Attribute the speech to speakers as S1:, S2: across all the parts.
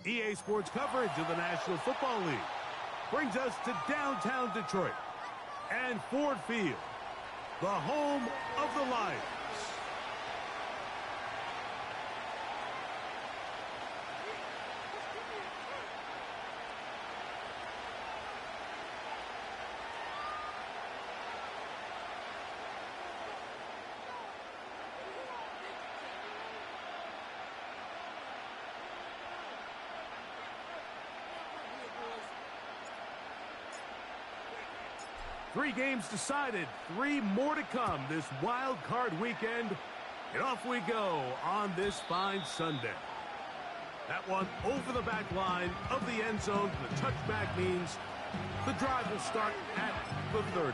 S1: EA Sports coverage of the National Football League brings us to downtown Detroit and Ford Field, the home of the Lions. Three games decided, three more to come this wild card weekend. And off we go on this fine Sunday. That one over the back line of the end zone. The touchback means the drive will start at the 30.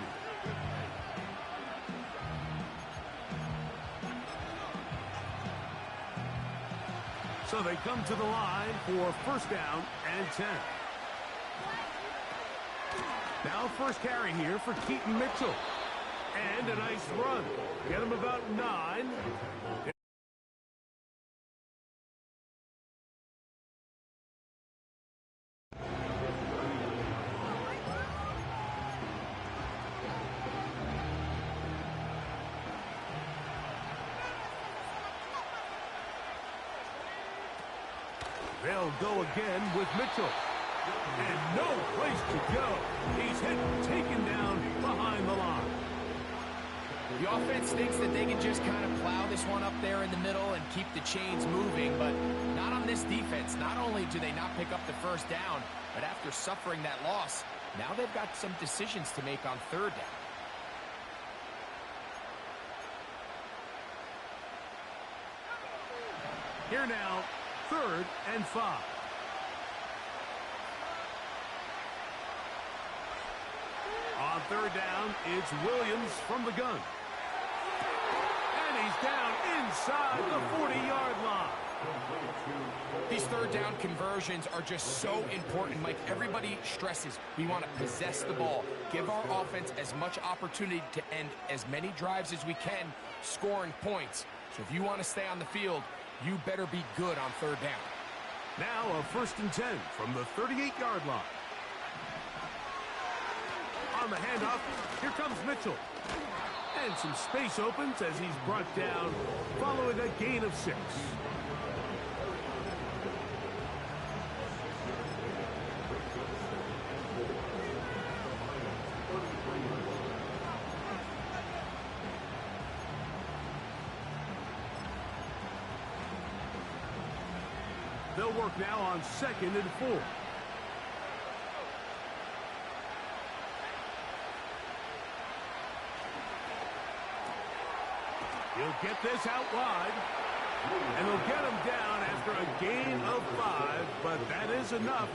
S1: So they come to the line for first down and 10. Now first carry here for Keaton Mitchell. And a nice run. Get him about 9. They'll go again with Mitchell. And no place to go. He's hit and taken down behind the line.
S2: The offense thinks that they can just kind of plow this one up there in the middle and keep the chains moving, but not on this defense. Not only do they not pick up the first down, but after suffering that loss, now they've got some decisions to make on third down.
S1: Here now, 3rd and 5. On third down, it's Williams from the gun. And he's down inside the 40-yard line.
S2: These third down conversions are just so important, Mike. Everybody stresses we want to possess the ball, give our offense as much opportunity to end as many drives as we can, scoring points. So if you want to stay on the field, you better be good on third down.
S1: Now a 1st and 10 from the 38-yard line. On the handoff, here comes Mitchell. And some space opens as he's brought down following a gain of 6. They'll work now on 2nd and 4. He'll get this out wide, and they'll get him down after a gain of 5, but that is enough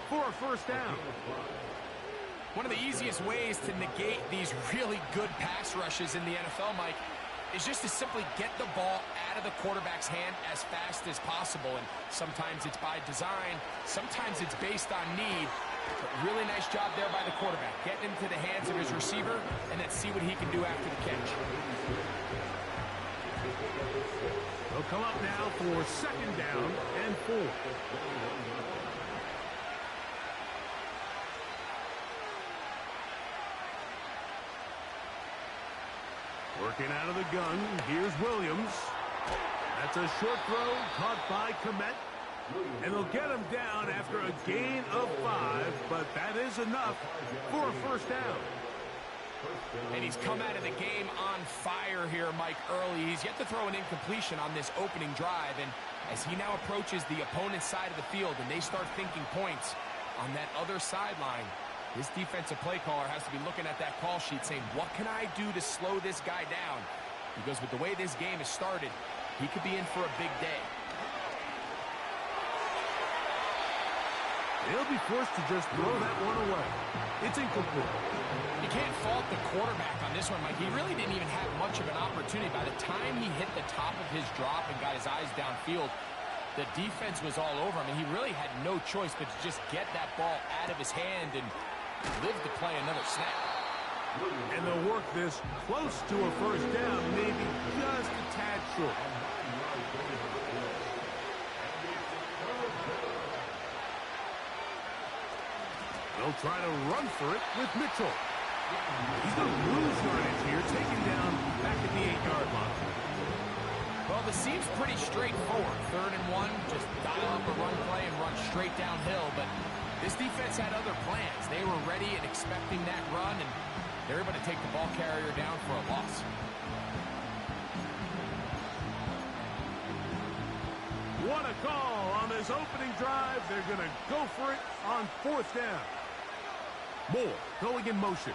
S1: for a first down.
S2: One of the easiest ways to negate these really good pass rushes in the NFL, Mike, is just to simply get the ball out of the quarterback's hand as fast as possible. And sometimes it's by design, sometimes it's based on need. But really nice job there by the quarterback. Getting into the hands of his receiver and then see what he can do after the catch.
S1: They'll come up now for 2nd down and 4. Working out of the gun, here's Williams. That's a short throw caught by Komet. And they'll get him down after a gain of 5, but that is enough for a first down.
S2: And he's come out of the game on fire here, Mike, early. He's yet to throw an incompletion on this opening drive. And as he now approaches the opponent's side of the field and they start thinking points on that other sideline, this defensive play caller has to be looking at that call sheet saying, what can I do to slow this guy down? Because with the way this game has started, he could be in for a big day.
S1: He'll be forced to just throw that one away. It's incomplete.
S2: You can't fault the quarterback on this one, Mike. He really didn't even have much of an opportunity. By the time he hit the top of his drop and got his eyes downfield, the defense was all over him, and he really had no choice but to just get that ball out of his hand and live to play another snap.
S1: And they'll work this close to a first down, maybe just a tad short. They'll try to run for it with Mitchell. He's going to lose yardage here, taken down back at the 8-yard line.
S2: Well, this seems pretty straightforward. 3rd and 1, just dial up a run play and run straight downhill. But this defense had other plans. They were ready and expecting that run, and they're able to take the ball carrier down for a loss.
S1: What a call on this opening drive. They're going to go for it on 4th down. Moore going in motion.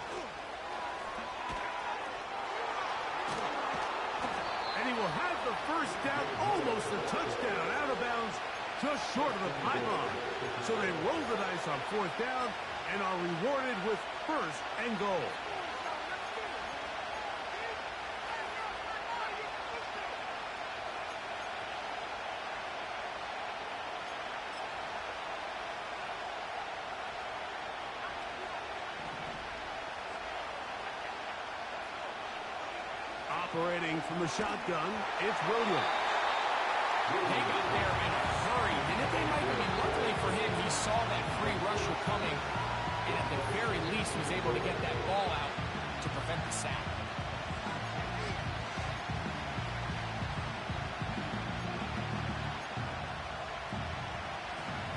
S1: And he will have the first down, almost a touchdown, out of bounds, just short of the pylon. So they roll the dice on 4th down and are rewarded with 1st and goal. Operating from the shotgun, it's Williams.
S2: They got there in a hurry. And if they might have been, luckily for him, he saw that free rusher coming, and at the very least was able to get that ball out to prevent the sack.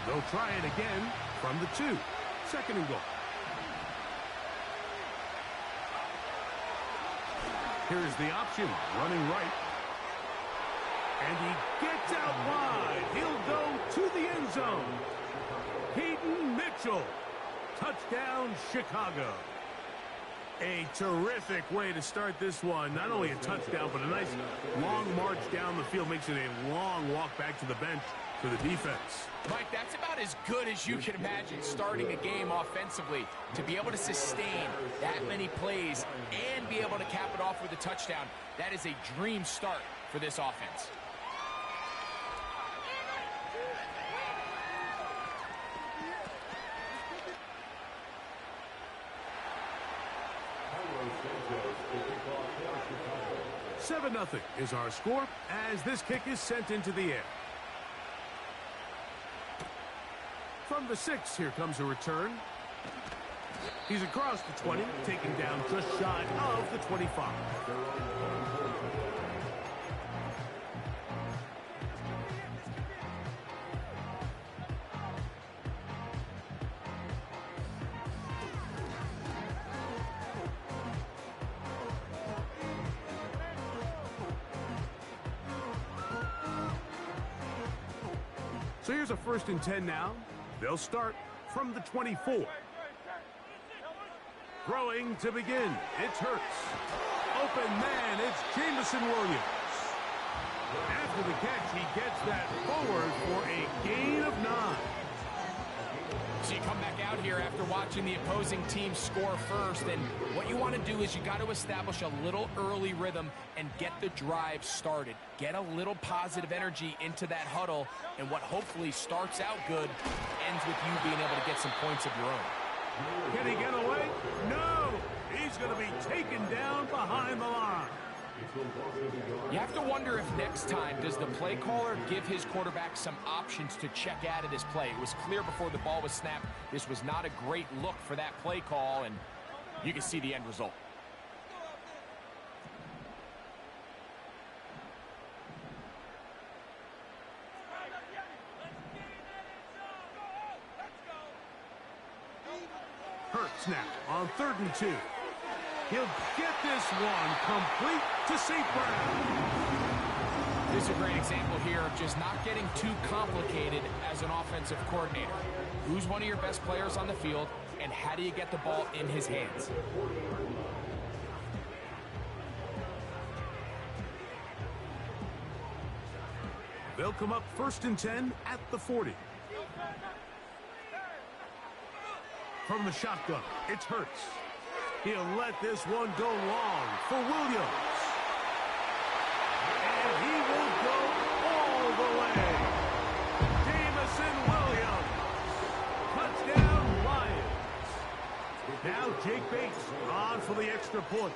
S1: They'll try it again from the 2. 2nd and goal. Here's the option, running right. And he gets out wide. He'll go to the end zone. Keaton Mitchell. Touchdown, Chicago. A terrific way to start this one. Not only a touchdown, but a nice long march down the field. Makes it a long walk back to the bench for the defense.
S2: Mike, that's about as good as you can imagine starting a game offensively. To be able to sustain that many plays and be able to cap it off with a touchdown, that is a dream start for this offense.
S1: Seven 0 is our score as this kick is sent into the air. From the 6, here comes a return. He's across the 20, taken down just shy of the 25. So here's a 1st and 10 now. They'll start from the 24. Throwing to begin. It's Hurts. Open man, it's Jamison Williams. After the catch, he gets that forward for a gain of 9.
S2: So you come back out here after watching the opposing team score first, and what you want to do is you got to establish a little early rhythm and get the drive started. Get a little positive energy into that huddle, and what hopefully starts out good ends with you being able to get some points of your own.
S1: Can he get away? No! He's going to be taken down behind the line.
S2: You have to wonder if next time, does the play caller give his quarterback some options to check out of this play? It was clear before the ball was snapped, this was not a great look for that play call, and you can see the end result.
S1: Hurts now on 3rd and 2. He'll get this one complete to St. Brown.
S2: This is a great example here of just not getting too complicated as an offensive coordinator. Who's one of your best players on the field, and how do you get the ball in his hands?
S1: They'll come up 1st and 10 at the 40. From the shotgun, it's Hurts. He'll let this one go long for Williams. And he will go all the way. Jamison Williams. Touchdown, Lions. Now Jake Bates on for the extra point.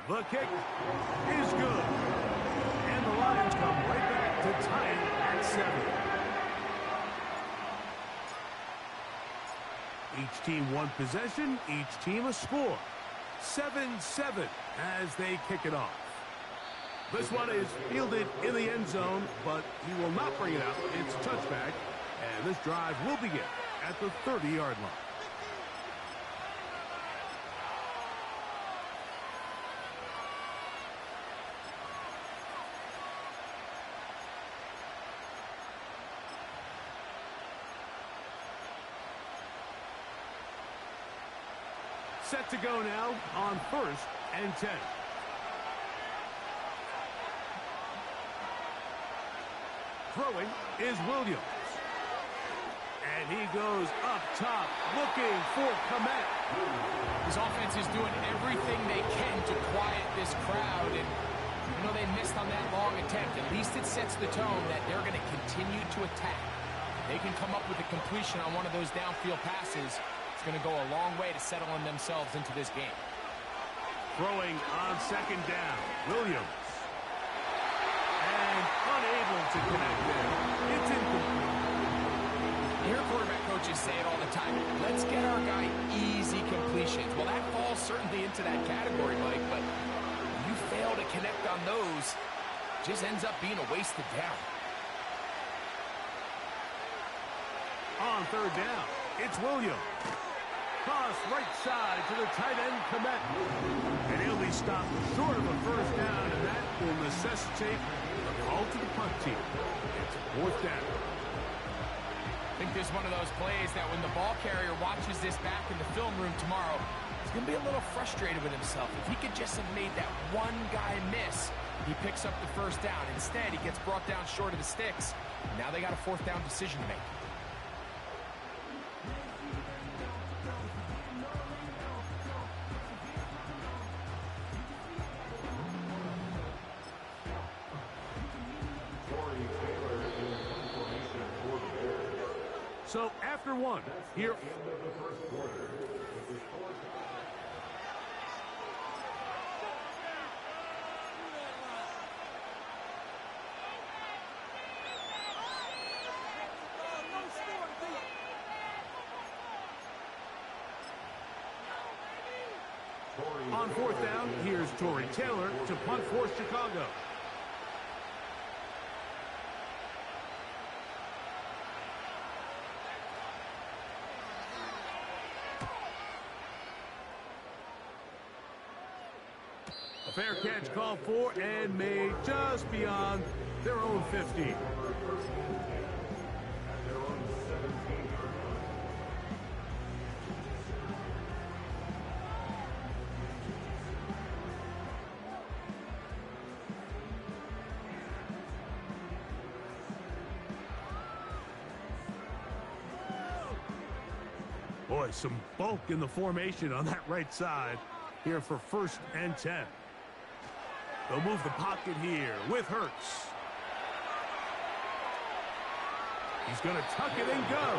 S1: The kick is good. And the Lions come right back to tie it at 7. Each team one possession, each team a score. 7-7 as they kick it off. This one is fielded in the end zone, but he will not bring it out. It's a touchback, and this drive will begin at the 30-yard line. Set to go now on 1st and 10. Throwing is Williams. And he goes up top looking for Komet.
S2: His offense is doing everything they can to quiet this crowd. And you know they missed on that long attempt. At least it sets the tone that they're going to continue to attack. They can come up with a completion on one of those downfield passes. Going to go a long way to settling themselves into this game.
S1: Throwing on 2nd down, Williams. And unable to connect there. It's incomplete.
S2: You hear quarterback coaches say it all the time. Let's get our guy easy completions. Well, that falls certainly into that category, Mike, but when you fail to connect on those, it just ends up being a wasted down.
S1: On 3rd down, it's Williams. Cross right side to the tight end, Komet. And he'll be stopped short of a 1st down, and that will necessitate a call to the punt team. It's 4th down.
S2: I think this is one of those plays that when the ball carrier watches this back in the film room tomorrow, he's going to be a little frustrated with himself. If he could just have made that one guy miss, he picks up the 1st down. Instead, he gets brought down short of the sticks. Now they got a 4th down decision to make.
S1: So after one, here. On 4th down, here's Torrey Taylor to punt for Chicago. A fair catch called for and made just beyond their own 50. Boy, some bulk in the formation on that right side here for 1st and 10. They'll move the pocket here with Hurts. He's going to tuck it and go.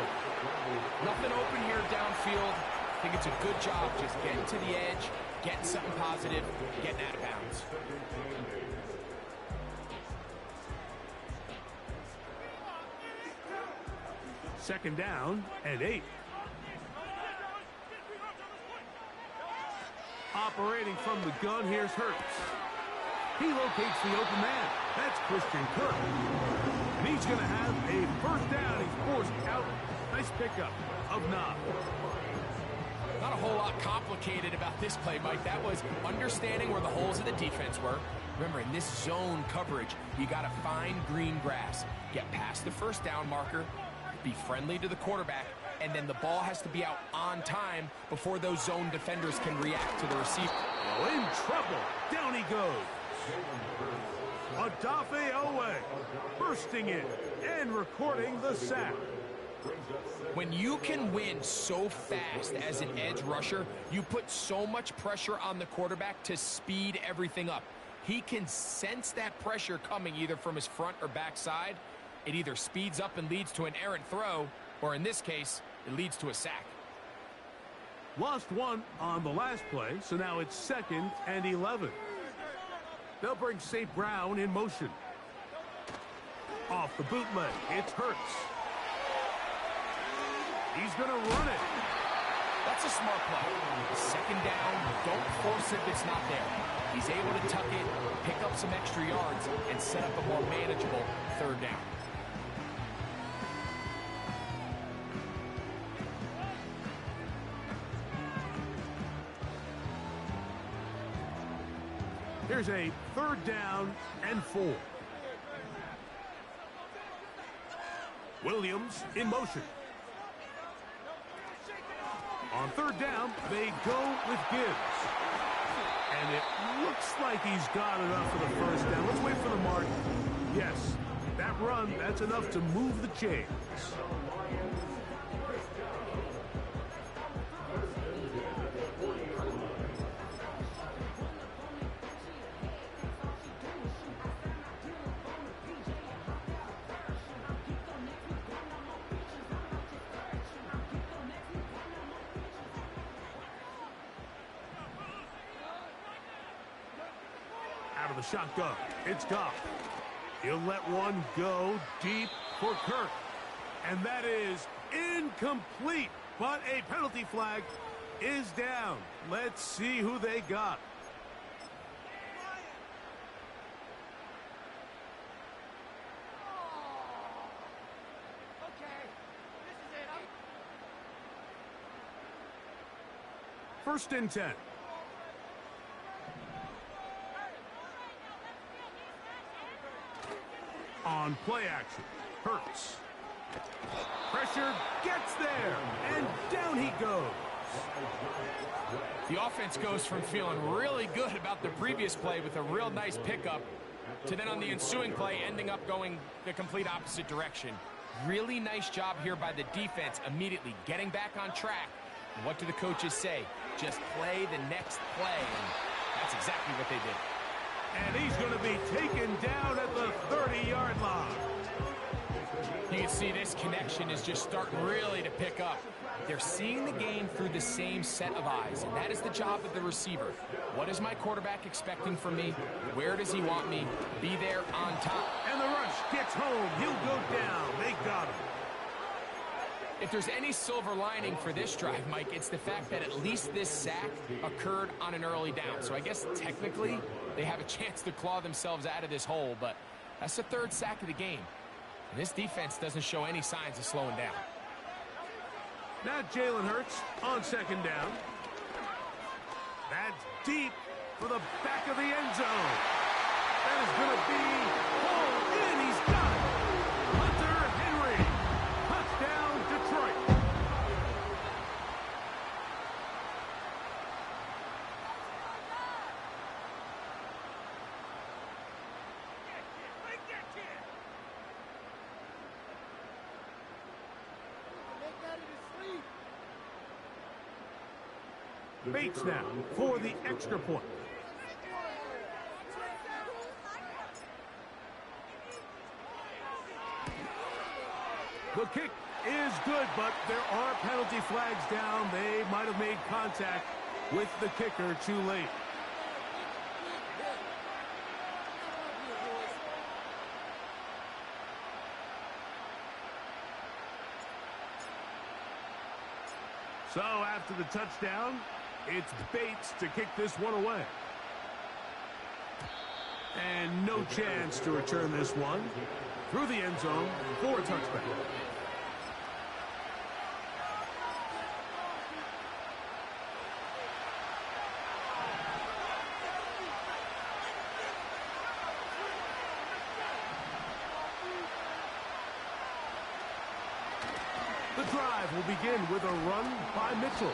S2: Nothing open here downfield. I think it's a good job just getting to the edge, getting something positive, getting out of bounds.
S1: Second down and 8. Operating from the gun, here's Hurts. He locates the open man. That's Christian Kirk. And he's going to have a 1st down. He's forced out. Nice pickup of 9.
S2: Not a whole lot complicated about this play, Mike. That was understanding where the holes of the defense were. Remember, in this zone coverage, you got to find green grass. Get past the 1st down marker. Be friendly to the quarterback. And then the ball has to be out on time before those zone defenders can react to the receiver.
S1: Oh, in trouble. Down he goes. Odafe Owe bursting in and recording the sack.
S2: When you can win so fast as an edge rusher, you put so much pressure on the quarterback to speed everything up. He can sense that pressure coming either from his front or back side. It either speeds up and leads to an errant throw, or in this case, it leads to a sack.
S1: Lost one on the last play, so now it's 2nd and 11. They'll bring St. Brown in motion. Off the bootleg, it's Hurts. He's going to run it.
S2: That's a smart play. Second down, don't force it if it's not there. He's able to tuck it, pick up some extra yards, and set up a more manageable third down.
S1: Here's a 3rd down and 4. Williams in motion. On 3rd down, they go with Gibbs. And it looks like he's got enough for the first down. Let's wait for the mark. Yes, that run, that's enough to move the chains. Out of the shotgun, it's Goff. He'll let one go deep for Kirk. And that is incomplete. But a penalty flag is down. Let's see who they got. First and 10. On play action, Hurts. Pressure gets there, and down he goes.
S2: The offense goes from feeling really good about the previous play with a real nice pickup to then on the ensuing play ending up going the complete opposite direction. Really nice job here by the defense immediately getting back on track. And what do the coaches say? Just play the next play, and that's exactly what they did.
S1: And he's going to be taken down at the 30-yard line.
S2: You can see this connection is just starting really to pick up. They're seeing the game through the same set of eyes, and that is the job of the receiver. What is my quarterback expecting from me? Where does he want me? Be there on top.
S1: And the rush gets home. He'll go down. They got him.
S2: If there's any silver lining for this drive, Mike, it's the fact that at least this sack occurred on an early down. So I guess technically they have a chance to claw themselves out of this hole, but that's the 3rd sack of the game. And this defense doesn't show any signs of slowing down.
S1: Now Jalen Hurts on 2nd down. That's deep for the back of the end zone. That is going to be pulled in. He's got it. Hunter Henry. Touchdown, Detroit. Bates now for the extra point. The kick is good, but there are penalty flags down. They might have made contact with the kicker too late. So after the touchdown, it's Bates to kick this one away. And no chance to return this one through the end zone for a touchback. The drive will begin with a run by Mitchell.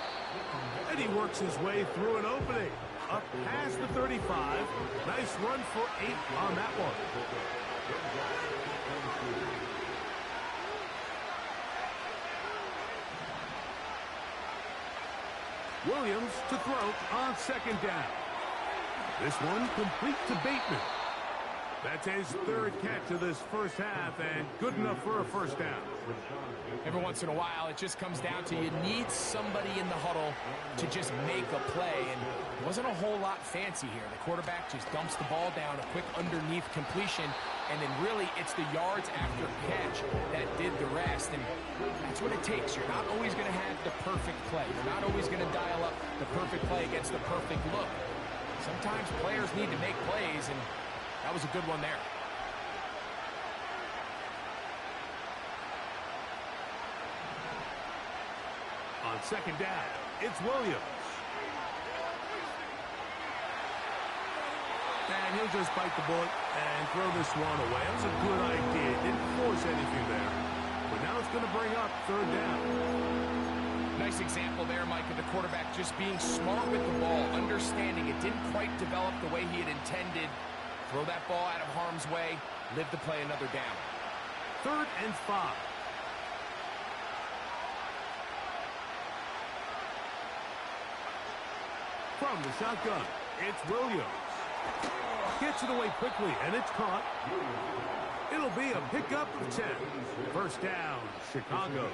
S1: And he works his way through an opening. Up past the 35. Nice run for 8 on that one. Williams to throw on 2nd down. This one complete to Bateman. That's his 3rd catch of this first half, and good enough for a first down.
S2: Every once in a while, it just comes down to you need somebody in the huddle to just make a play, and it wasn't a whole lot fancy here. The quarterback just dumps the ball down, a quick underneath completion, and then really it's the yards after catch that did the rest, and that's that's what it takes. You're not always going to have the perfect play. You're not always going to dial up the perfect play against the perfect look. Sometimes players need to make plays, and that was a good one there.
S1: On second down, it's Williams. And he'll just bite the bullet and throw this one away. That was a good idea. Didn't force anything there. But now it's going to bring up third down.
S2: Nice example there, Mike, of the quarterback just being smart with the ball, understanding it didn't quite develop the way he had intended. Throw that ball out of harm's way, live to play another down.
S1: 3rd and 5. From the shotgun, it's Williams. Gets it away quickly, and it's caught. It'll be a pickup of 10. First down, Chicago.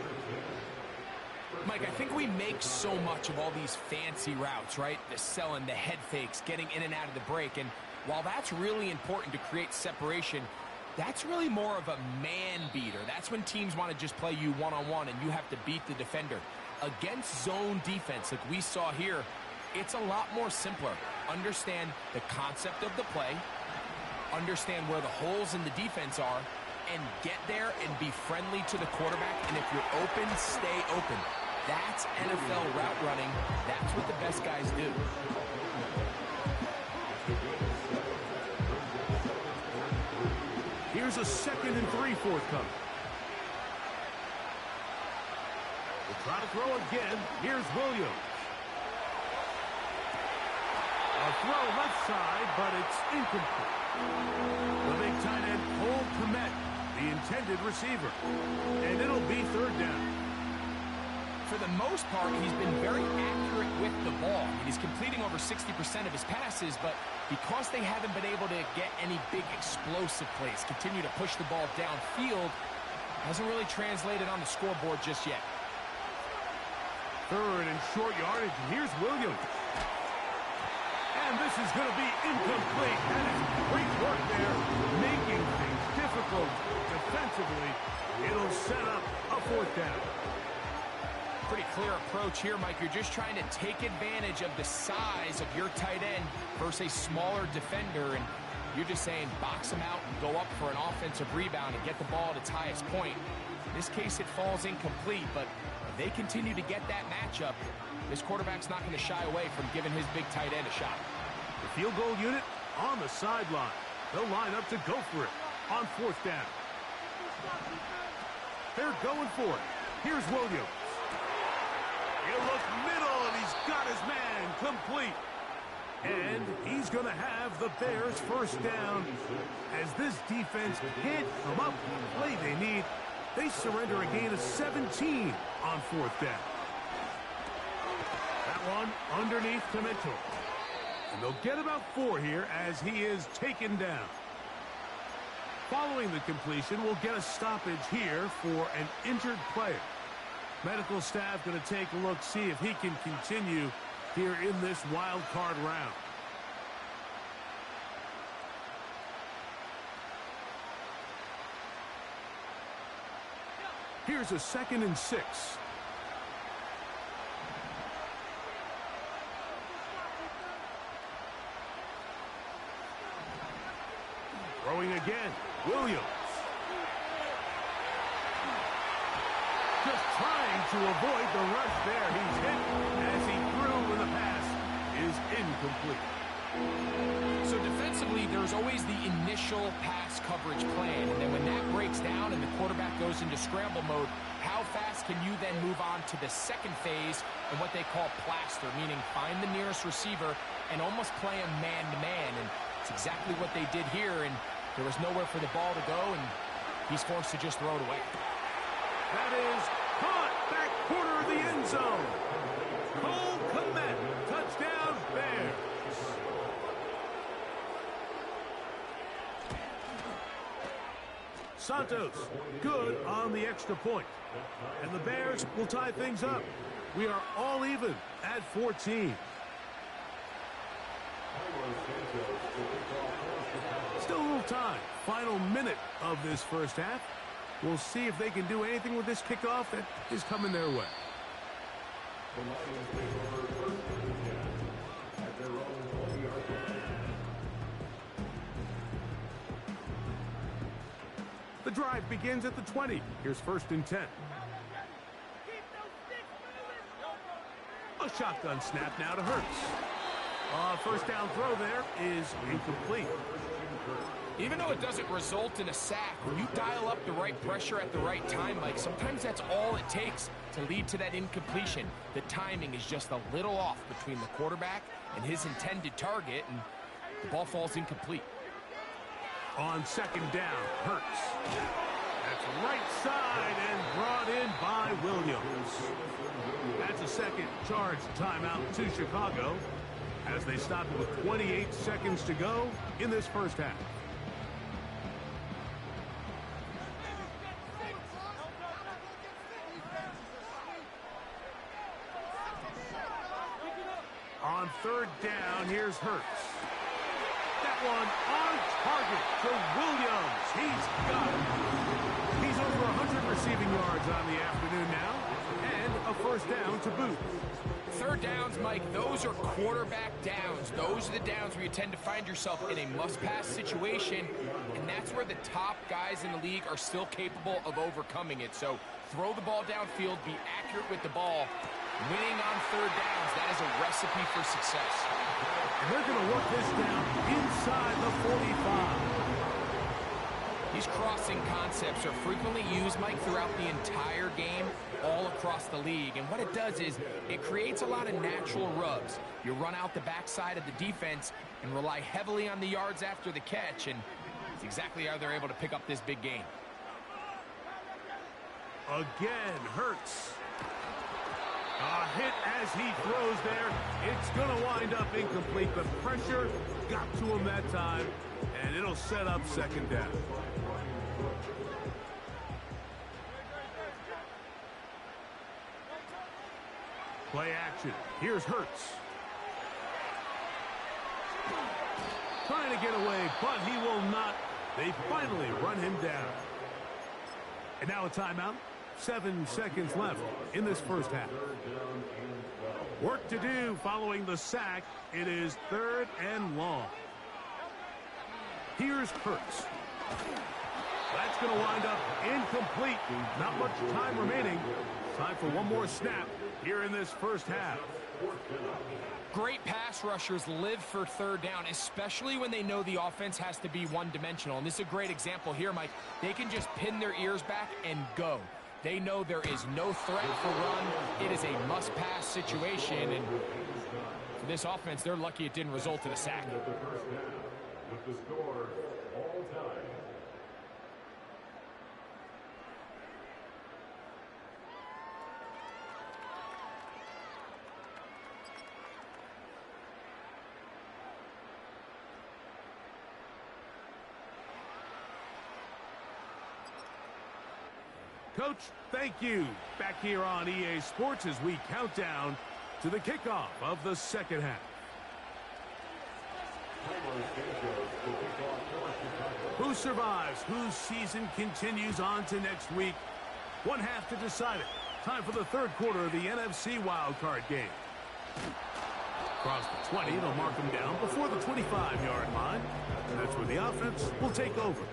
S2: Mike, I think we make so much of all these fancy routes, right? The selling, the head fakes, getting in and out of the break. And while that's really important to create separation, that's really more of a man beater. That's when teams want to just play you one-on-one and you have to beat the defender. Against zone defense like we saw here, it's a lot more simpler. Understand the concept of the play, understand where the holes in the defense are, and get there and be friendly to the quarterback. And if you're open, stay open. That's NFL route running. That's what the best guys do.
S1: Here's a 2nd and 3 forthcoming. We'll try to throw again. Here's Williams. A throw left side, but it's incomplete. The big tight end, Cole Kmet, the intended receiver. And it'll be 3rd down.
S2: For the most part, he's been very accurate with the ball. He's completing over 60% of his passes, but because they haven't been able to get any big explosive plays, continue to push the ball downfield, hasn't really translated on the scoreboard just yet.
S1: 3rd and short yardage, and here's Williams. And this is going to be incomplete. That is great work there, making things difficult defensively. It'll set up a 4th down.
S2: Pretty clear approach here, Mike. You're just trying to take advantage of the size of your tight end versus a smaller defender, and you're just saying box him out and go up for an offensive rebound and get the ball at its highest point. In this case, it falls incomplete, but if they continue to get that matchup, this quarterback's not going to shy away from giving his big tight end a shot.
S1: The field goal unit on the sideline. They'll line up to go for it on 4th down. They're going for it. Here's Williams. He'll look middle, and he's got his man complete. And he's going to have the Bears' 1st down. As this defense can't come up with the play they need, they surrender a gain of 17 on 4th down. That one underneath Clemente. And they'll get about 4 here as he is taken down. Following the completion, we'll get a stoppage here for an injured player. Medical staff going to take a look, see if he can continue here in this wild card round. Here's a 2nd and 6. Throwing again, Williams. Just trying to avoid the rush there. He's hit as he threw, and the pass is incomplete.
S2: So defensively, there's always the initial pass coverage plan, and then when that breaks down and the quarterback goes into scramble mode, how fast can you then move on to the second phase and what they call plaster, meaning find the nearest receiver and almost play him man-to-man, and it's exactly what they did here, and there was nowhere for the ball to go, and he's forced to just throw it away.
S1: That is caught back corner of the end zone. Cole Kmet, touchdown Bears. Santos, good on the extra point. And the Bears will tie things up. We are all even at 14. Still a little time. Final minute of this first half. We'll see if they can do anything with this kickoff that is coming their way. The drive begins at the 20. Here's 1st and 10. A shotgun snap now to Hurts. First down throw there is incomplete.
S2: Even though it doesn't result in a sack, when you dial up the right pressure at the right time, Mike, sometimes that's all it takes to lead to that incompletion. The timing is just a little off between the quarterback and his intended target, and the ball falls incomplete.
S1: On 2nd down, Hurts. That's right side and brought in by Williams. That's a second charge timeout to Chicago as they stop it with 28 seconds to go in this first half. On 3rd down, here's Hurts. That one on target to Williams. He's got it. He's over 100 receiving yards on the afternoon now, and a first down to boot.
S2: 3rd downs, Mike, those are quarterback downs. Those are the downs where you tend to find yourself in a must-pass situation, and that's where the top guys in the league are still capable of overcoming it. So throw the ball downfield, be accurate with the ball. Winning on 3rd downs, that is a recipe for success.
S1: And they're going to work this down inside the 45.
S2: These crossing concepts are frequently used, Mike, throughout the entire game, all across the league. And what it does is it creates a lot of natural rubs. You run out the backside of the defense and rely heavily on the yards after the catch, and it's exactly how they're able to pick up this big game.
S1: Again, Hurts. A hit as he throws there. It's going to wind up incomplete, but pressure got to him that time, and it'll set up 2nd down. Play action. Here's Hurts. Trying to get away, but he will not. They finally run him down. And now a timeout. 7 seconds left in this first half. Work to do following the sack. It is 3rd and long. Here's Hurts. That's going to wind up incomplete. Not much time remaining. Time for one more snap here in this first half.
S2: Great pass rushers live for 3rd down, especially when they know the offense has to be one-dimensional. And this is a great example here, Mike. They can just pin their ears back and go. They know there is no threat for run. It is a must-pass situation, and for this offense, they're lucky it didn't result in a sack.
S3: With the score, all time.
S1: Coach, thank you. Back here on EA Sports as we count down to the kickoff of the second half. Who survives? Whose season continues on to next week? One half to decide it. Time for the 3rd quarter of the NFC Wildcard game. Across the 20, they'll mark them down before the 25-yard line. And that's where the offense will take over.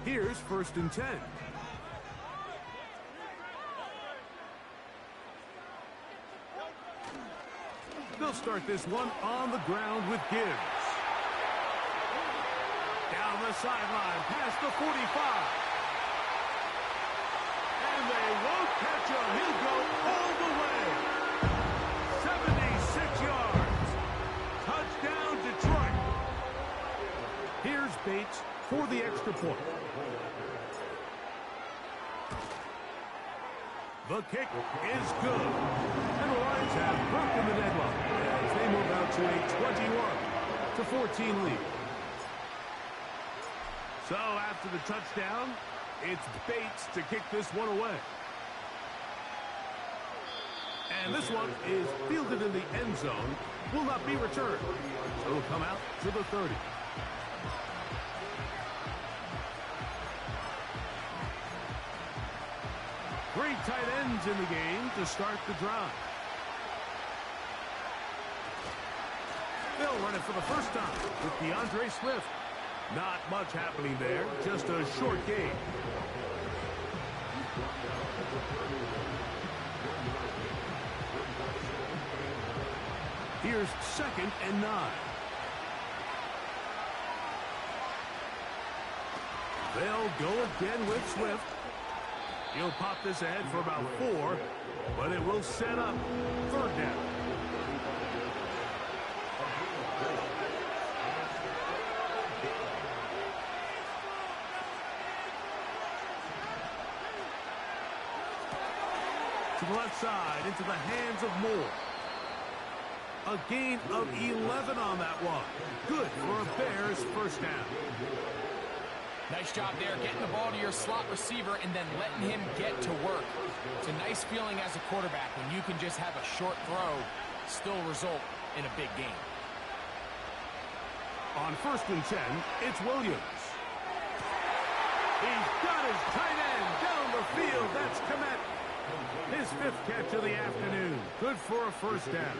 S1: Here's 1st and 10. They'll start this one on the ground with Gibbs. Down the sideline, past the 45. And they won't catch him. He'll go all the way. 76 yards. Touchdown, Detroit. Here's Bates for the extra point. The kick is good. And the Lions have broken the deadlock as they move out to a 21-14 lead. So after the touchdown, it's Bates to kick this one away. And this one is fielded in the end zone. Will not be returned. It'll come out to the 30. Three tight ends in the game to start the drive. They'll run it for the first time with DeAndre Swift. Not much happening there, just a short game. Here's 2nd and 9. They'll go again with Swift. He'll pop this ahead for about 4, but it will set up 3rd down. To the left side, into the hands of Moore. A gain of 11 on that one. Good for a Bears first down.
S2: Nice job there, getting the ball to your slot receiver and then letting him get to work. It's a nice feeling as a quarterback when you can just have a short throw still result in a big game.
S1: On 1st and 10, it's Williams. He's got his tight end down the field. That's Komet. His 5th catch of the afternoon. Good for a first down.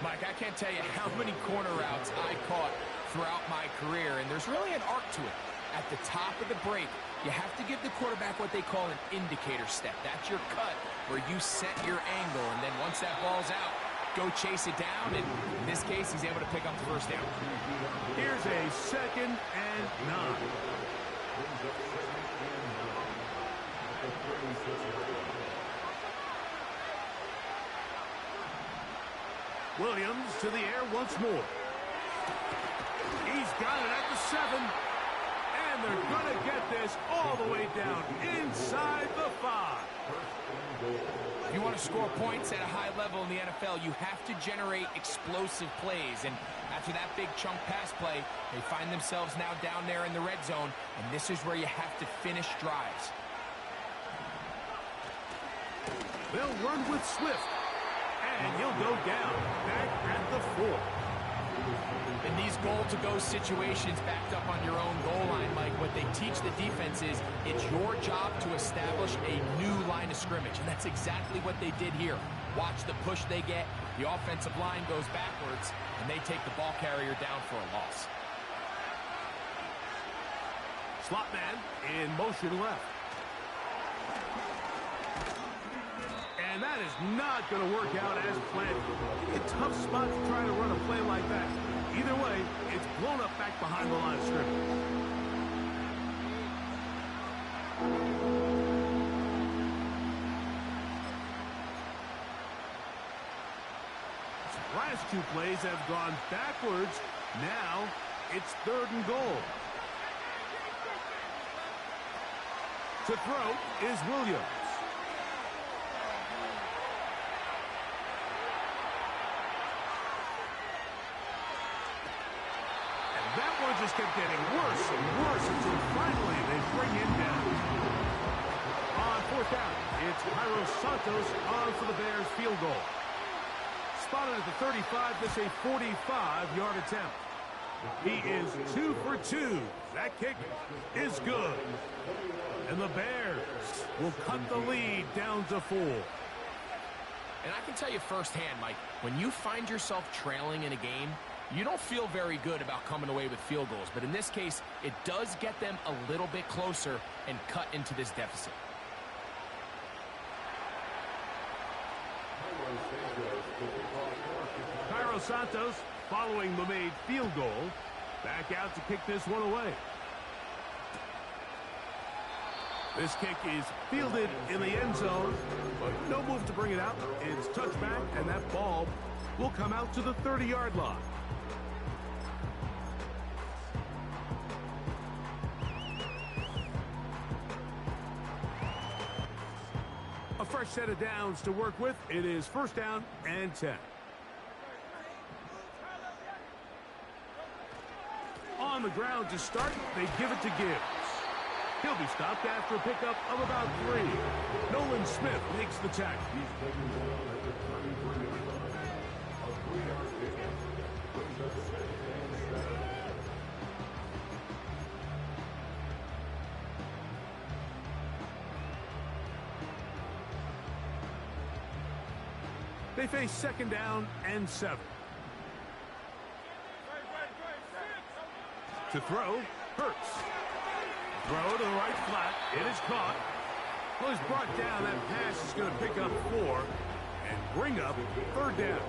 S2: Mike, I can't tell you how many corner routes I caught throughout my career, and there's really an arc to it. At the top of the break, you have to give the quarterback what they call an indicator step. That's your cut where you set your angle, and then once that ball's out, go chase it down, and in this case, he's able to pick up the first down.
S1: Here's a 2nd and 9. Williams to the air once more. He's got it at the 7. And they're going to get this all the way down inside the 5.
S2: If you want to score points at a high level in the NFL, you have to generate explosive plays. And after that big chunk pass play, they find themselves now down there in the red zone. And this is where you have to finish drives.
S1: They'll run with Swift. And he'll go down back at the 4.
S2: In these goal-to-go situations backed up on your own goal line, Mike, what they teach the defense is it's your job to establish a new line of scrimmage, and that's exactly what they did here. Watch the push they get. The offensive line goes backwards, and they take the ball carrier down for a loss.
S1: Slot man in motion left. And that is not going to work out as planned. A tough spot to try to run a play like that. Either way, it's blown up back behind the line of scrimmage. His last 2 plays have gone backwards. Now it's 3rd and goal. To throw is Williams. That one just kept getting worse and worse until finally they bring him down. On 4th down, it's Santos on for the Bears field goal. Spotted at the 35, this a 45-yard attempt. He is 2 for 2. That kick is good. And the Bears will cut the lead down to 4.
S2: And I can tell you firsthand, Mike, when you find yourself trailing in a game, you don't feel very good about coming away with field goals. But in this case, it does get them a little bit closer and cut into this deficit.
S1: Santos, following the made field goal, back out to kick this one away. This kick is fielded in the end zone, but no move to bring it out. It's touchback, and that ball will come out to the 30-yard line. A fresh set of downs to work with. It is 1st down and 10. On the ground to start, they give it to Gibbs. He'll be stopped after a pickup of about 3. Nolan Smith makes the tackle. They face second down and 7. To throw, Hurts. Throw to the right flat. It is caught. Well, he's brought down. That pass is going to pick up 4 and bring up third down.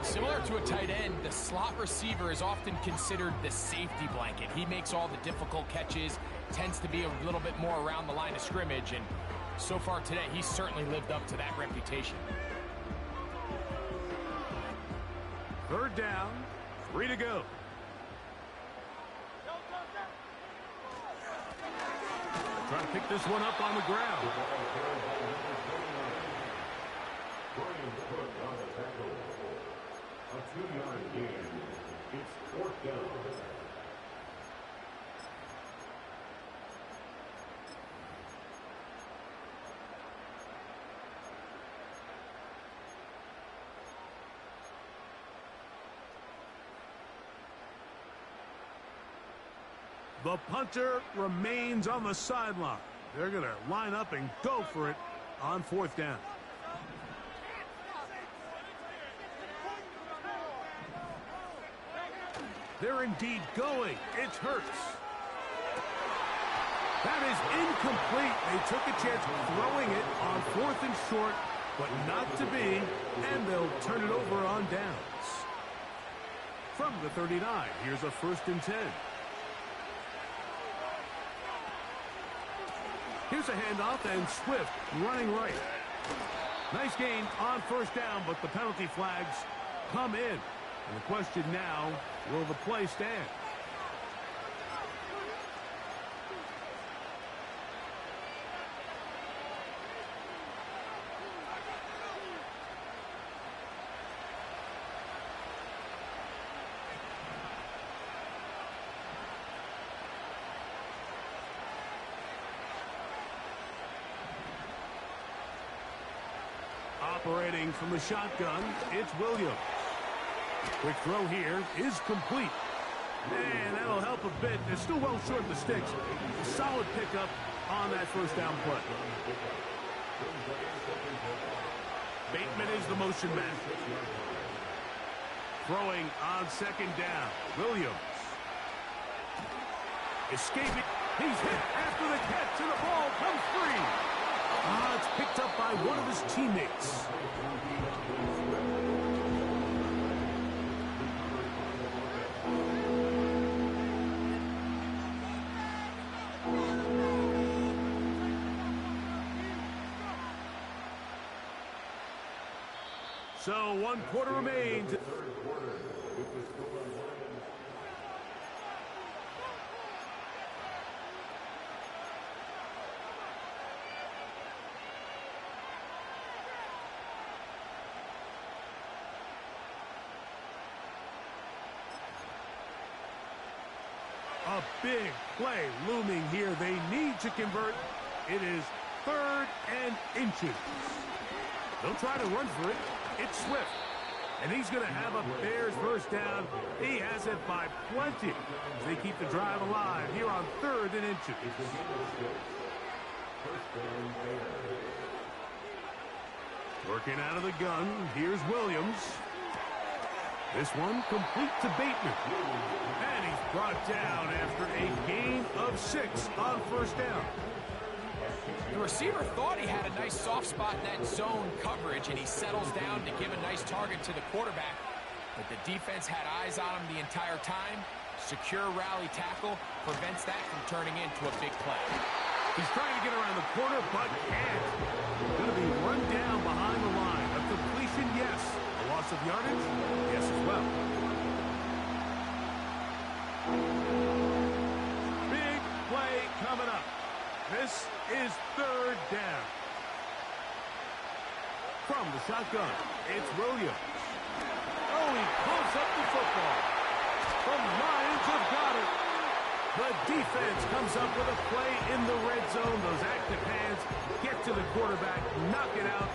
S2: Similar to a tight end, the slot receiver is often considered the safety blanket. He makes all the difficult catches, tends to be a little bit more around the line of scrimmage, and so far today, he's certainly lived up to that reputation.
S1: Third down, 3 to go. Trying to pick this one up on the ground.
S3: A 2-yard gain. It's 4th down.
S1: The punter remains on the sideline. They're going to line up and go for it on 4th down. They're indeed going. It's Hurts. That is incomplete. They took a chance throwing it on 4th and short, but not to be, and they'll turn it over on downs. From the 39, here's a 1st and 10. Here's a handoff, and Swift running right. Nice gain on 1st down, but the penalty flags come in. And the question now, will the play stand? Operating from the shotgun, it's Williams. Quick throw here is complete. And that'll help a bit. They're still well short of the sticks. A solid pickup on that 1st down play. Bateman is the motion man. Throwing on 2nd down. Williams. Escaping. He's hit after the catch, and the ball comes free. It's picked up by one of his teammates. So 1 quarter remains. A big play looming here. They need to convert. It is 3rd and inches. They'll try to run for it. It's Swift. And he's going to have a Bears 1st down. He has it by plenty. They keep the drive alive here on 3rd and inches. Working out of the gun. Here's Williams. This one complete to Bateman. And he's brought down after a gain of 6 on 1st down.
S2: The receiver thought he had a nice soft spot in that zone coverage, and he settles down to give a nice target to the quarterback. But the defense had eyes on him the entire time. Secure rally tackle prevents that from turning into a big play.
S1: He's trying to get around the corner, but can't. Going to be run down behind the line. A completion, yes. A loss of yardage, yes as well. Big play coming up. This is 3rd down. From the shotgun, it's Williams. Oh, he pumps up the football. The Lions have got it. The defense comes up with a play in the red zone. Those active hands get to the quarterback, knock it out,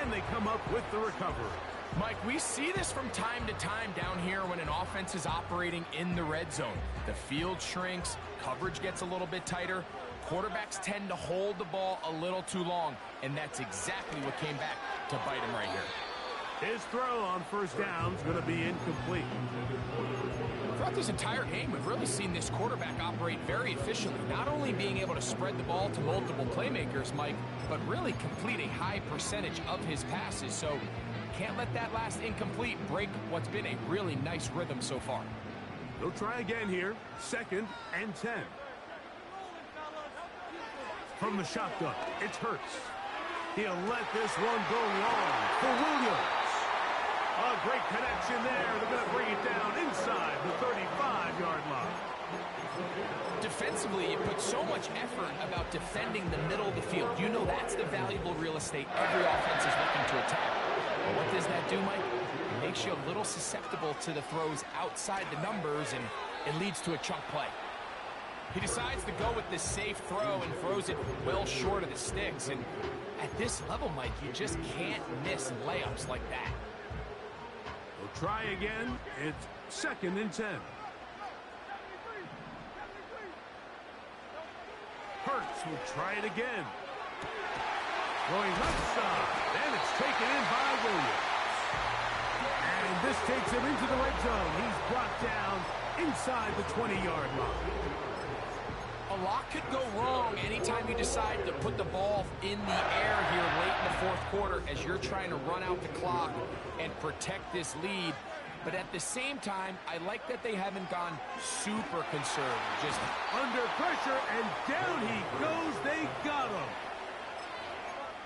S1: and they come up with the recovery.
S2: Mike, we see this from time to time down here when an offense is operating in the red zone. The field shrinks, coverage gets a little bit tighter, quarterbacks tend to hold the ball a little too long, and that's exactly what came back to bite him right here.
S1: His throw on first down is going to be incomplete.
S2: Throughout this entire game, we've really seen this quarterback operate very efficiently, not only being able to spread the ball to multiple playmakers, Mike, but really complete a high percentage of his passes. So can't let that last incomplete break what's been a really nice rhythm so far.
S1: They'll try again here. 2nd and 10. From the shotgun, it's Hurts. He'll let this one go long for Williams. A great connection there. They're going to bring it down inside the 35-yard line.
S2: Defensively, you put so much effort about defending the middle of the field. You know that's the valuable real estate every offense is looking to attack. But what does that do, Mike? It makes you a little susceptible to the throws outside the numbers, and it leads to a chunk play. He decides to go with this safe throw and throws it well short of the sticks. And at this level, Mike, you just can't miss layups like that.
S1: We'll try again. It's 2nd and 10. Hurts will try it again. Going left side, and it's taken in by Williams. And this takes him into the red zone. He's brought down inside the 20-yard line.
S2: A lot could go wrong anytime you decide to put the ball in the air here late in the fourth quarter as you're trying to run out the clock and protect this lead. But at the same time, I like that they haven't gone super conservative. Just
S1: under pressure, and down he goes. They got him.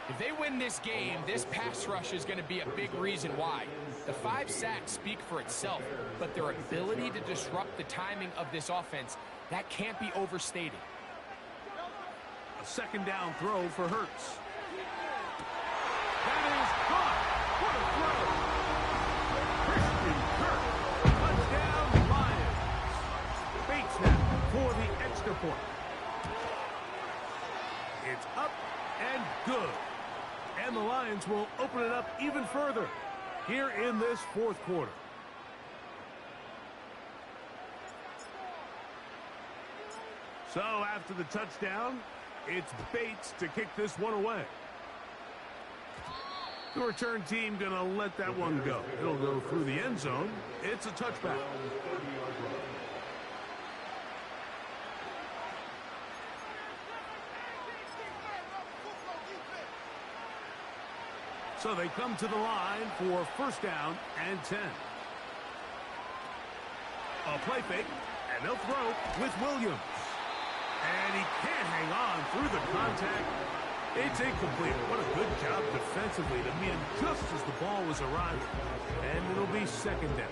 S2: If they win this game, this pass rush is going to be a big reason why. The 5 sacks speak for itself, but their ability to disrupt the timing of this offense, that can't be overstated.
S1: A 2nd down throw for Hurts. That is caught. What a throw. Christian Kirk. Touchdown Lions. Bates now for the extra point. It's up and good. And the Lions will open it up even further here in this fourth quarter. So after the touchdown, it's Bates to kick this one away. The return team going to let that one go. It'll go through the end zone. It's a touchback. So they come to the line for 1st down and 10. A play fake, and they'll throw with Williams. And he can't hang on through the contact. It's incomplete. What a good job defensively to meet him just as the ball was arriving. And it'll be 2nd down.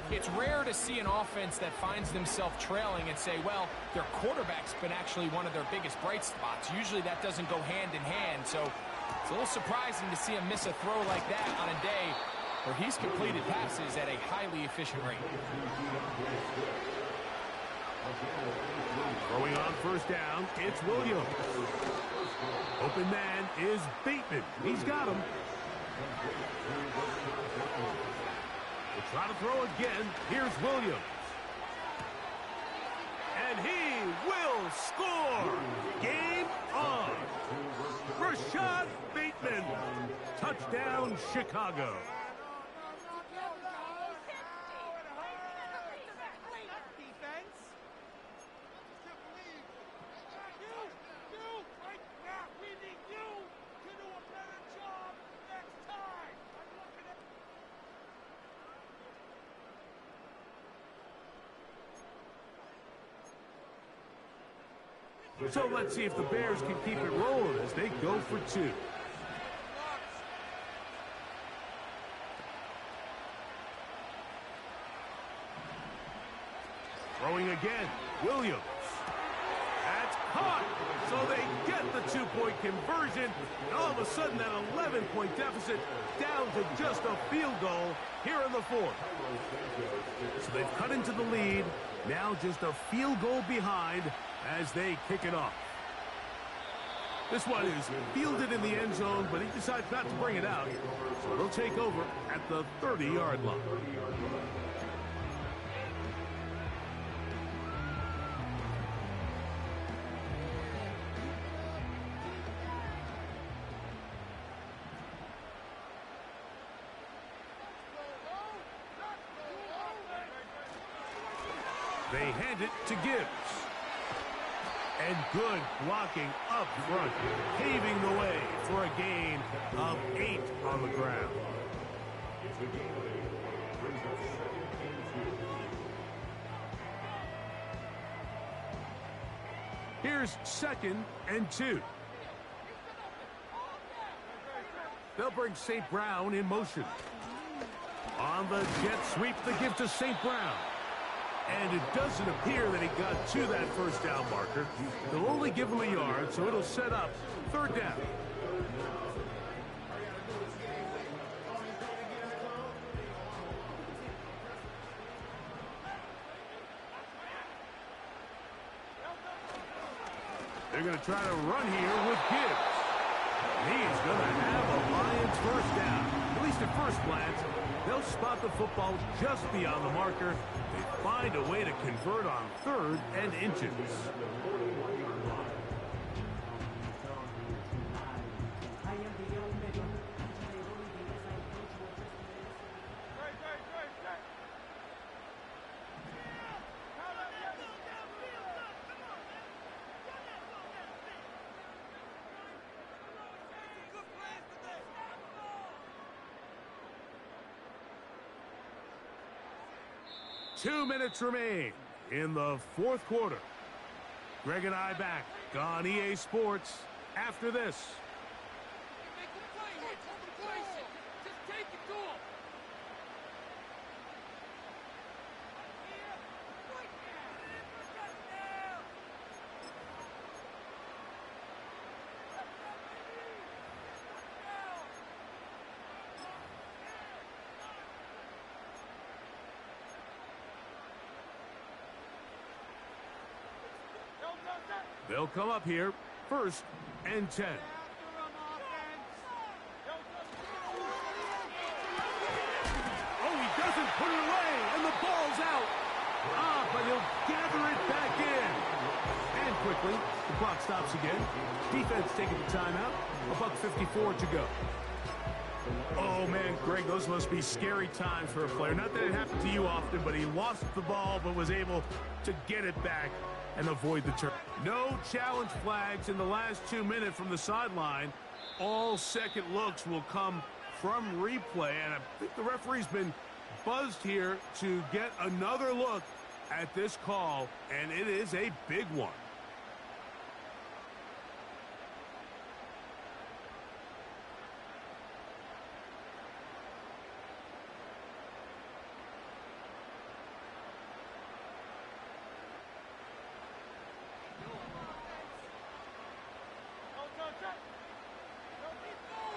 S2: It's rare to see an offense that finds themselves trailing and say, well, their quarterback's been actually one of their biggest bright spots. Usually that doesn't go hand in hand, so it's a little surprising to see him miss a throw like that on a day where he's completed passes at a highly efficient rate.
S1: Throwing on 1st down, it's Williams. Open man is Bateman. He's got him. We'll try to throw again. Here's Williams. And he will score. Game on. Rashad Bateman. Touchdown, Chicago. So let's see if the Bears can keep it rolling as they go for 2. Throwing again, Williams. That's caught. So they get the 2-point conversion. And all of a sudden, that 11-point deficit down to just a field goal here in the 4th. So they've cut into the lead. Now just a field goal behind as they kick it off. This one is fielded in the end zone, but he decides not to bring it out. So they'll take over at the 30-yard line. They hand it to Gibbs. And good blocking up front, paving the way for a gain of 8 on the ground. Here's 2nd and 2. They'll bring St. Brown in motion. On the jet sweep, the give to St. Brown. And it doesn't appear that he got to that first down marker. They'll only give him a yard, so it'll set up 3rd down. They're going to try to run here with Gibbs. He's going to have a Lions first down. At least at first glance, they'll spot the football just beyond the marker. They find a way to convert on 3rd and inches. Two minutes remain in the 4th quarter. Greg and I back on EA Sports after this. They'll come up here, 1st and 10. Oh, he doesn't put it away, and the ball's out. But he'll gather it back in. And quickly, the clock stops again. Defense taking the timeout. $1:54 to go. Oh, man, Greg, those must be scary times for a player. Not that it happened to you often, but he lost the ball but was able to get it back and avoid the turn. No challenge flags in the last 2 minutes from the sideline. All second looks will come from replay, and I think the referee's been buzzed here to get another look at this call, and it is a big one.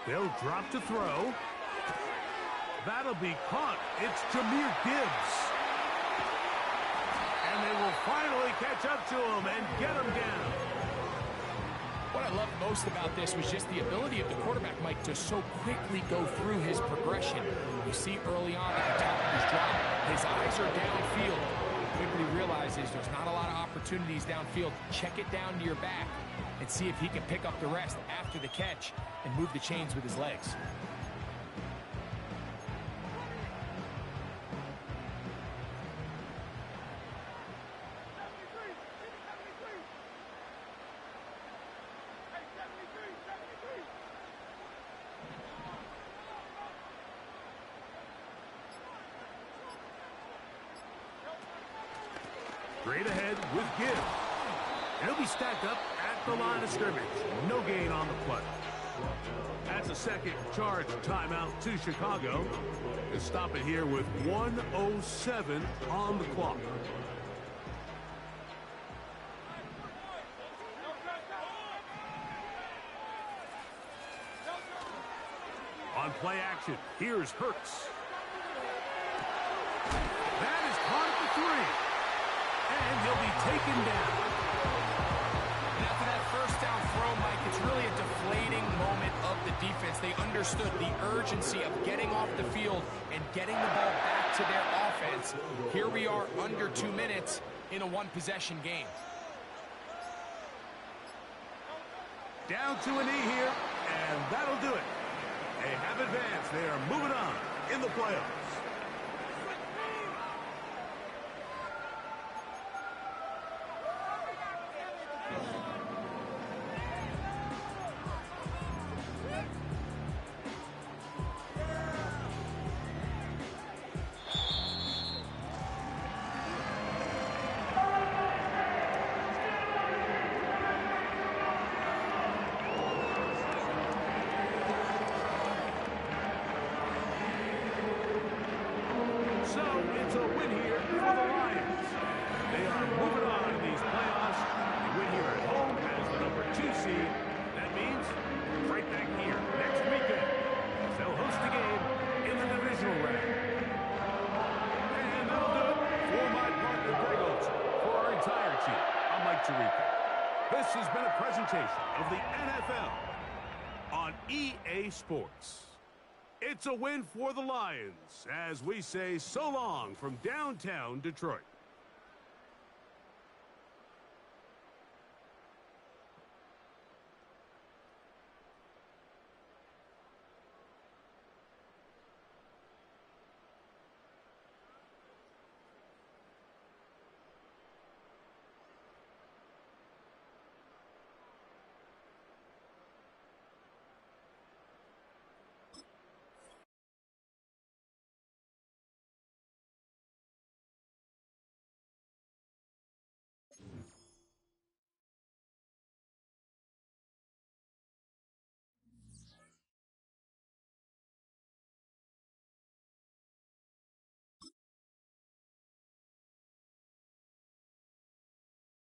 S1: They'll drop to throw. That'll be caught. It's Jahmyr Gibbs. And they will finally catch up to him and get him down.
S2: What I loved most about this was just the ability of the quarterback, Mike, to so quickly go through his progression. You see early on at the top of his drop, his eyes are downfield. Quickly realizes there's not a lot of opportunities downfield. Check it down to your back and see if he can pick up the rest after the catch and move the chains with his legs.
S1: Straight ahead with Gibbs. And he'll be stacked up at the line of scrimmage. No gain on the play. That's a second charge timeout to Chicago. They'll stop it here with 1:07 on the clock. On play action, here's Hurts. That is caught at the 3. And he'll be taken down.
S2: And after that first down throw, Mike, it's really a deflating moment of the defense. They understood the urgency of getting off the field and getting the ball back to their offense. Here we are under 2 minutes in a one-possession game.
S1: Down to a knee here, and that'll do it. They have advanced. They are moving on in the playoffs. So it's a win here for the Lions. They are moving on in these playoffs. They win here at home as the number 2 seed. That means right back here next weekend as they'll host the game in the divisional round. And that'll do it for my partner, Greg Olson. For our entire team, I'm Mike Tirico. This has been a presentation of the NFL on EA Sports. It's a win for the Lions as we say so long from downtown Detroit.